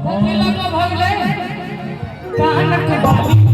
कथी लगो भगले कानक बाली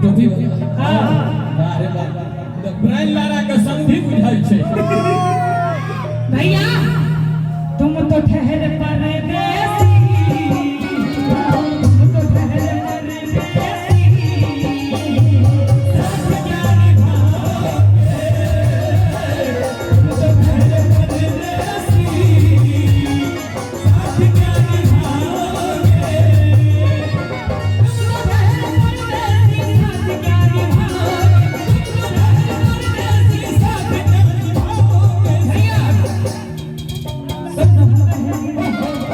टोपी हां अरे बाप तो ब्रांड लारा का संधि बुझाई छे भैया तुम तो ठहर परदेसी तुम तो ठहर परदेसी साथ क्या निभाओगे तुम तो ठहर परदेसी साथ क्या निभाओगे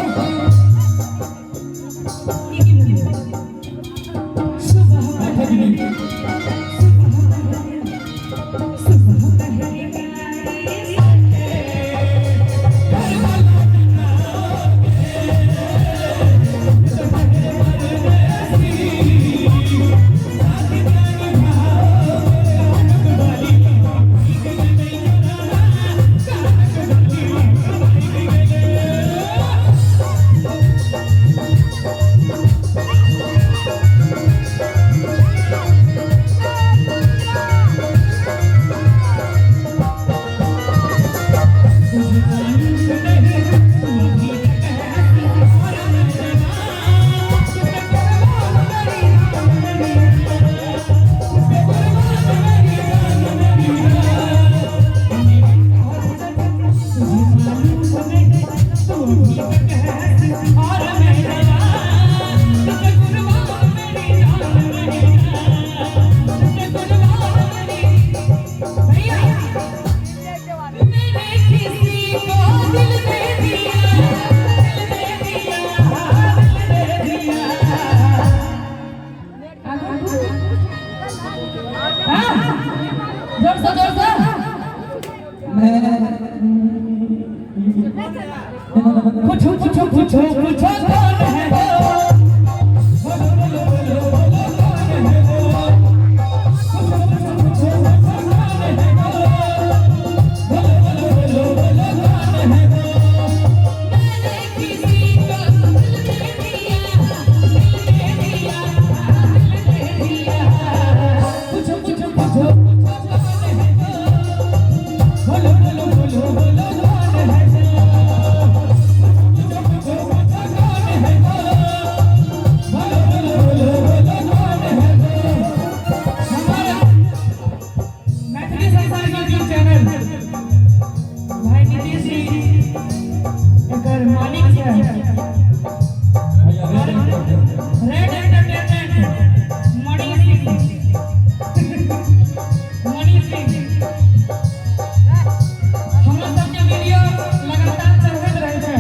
जोर से जोर से पूछो पूछो पूछो पूछो कौन है वो बोलो बोलो बोलो बोलो कौन है वो पूछो पूछो पूछो कौन है वो बोलो बोलो बोलो बोलो कौन है वो मैंने किसी को दिल दे दिया पूछो पूछो पूछो कौन है वो बोलो बोलो बोलो बोलो कौन है वो पूछो पूछो कौन है वो बोलो बोलो बोलो बोलो कौन है वो हमारा मैथिली संसार यूट्यूब चैनल भाई नीतीश जी एकर मालिक छै रेड एंटरटेनमेंट मणि सिंह हमरा सबके वीडियो लगातार चढ़ैत रहै छै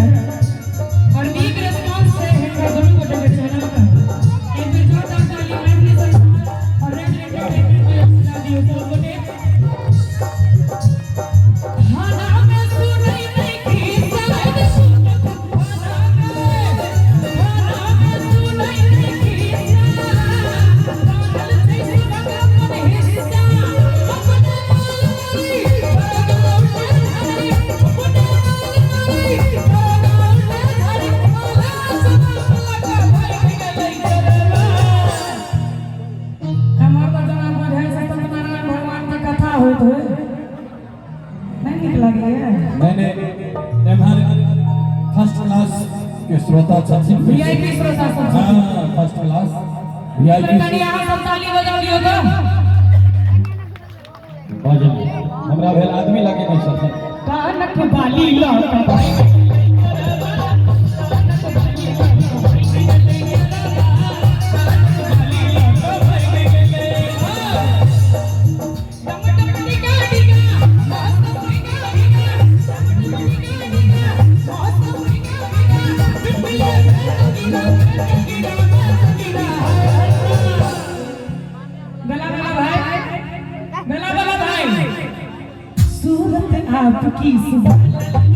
और नीक रिस्पांस छै हमरा दुनू गोटे के चैनल पर एक बेर जोरदार ताली मैथिली संसार और रेड एंटरटेनमेंट के बजा दियौ सब गोटे खाना में सुनै नहीं की शायद खाना में सुनै नहीं की पागल छै सबका मन हिस्सा अपने माली हमार तो जना बुझाइ छै सत्यनारायण भगवान के कथा होइत है नहीं नीक लागैए मैंने एमहर फर्स्ट क्लास के श्रोता छथिन वीआईपी श्रोता सब छै। हाँ फर्स्ट क्लास कनी वीआईपी अहाँ सब ताली बजा दियौ तो बाजल हमरा भेल आदमी लगे नहीं छथिन कानक बाली लौट गला भाई सूरत आपकी सुबह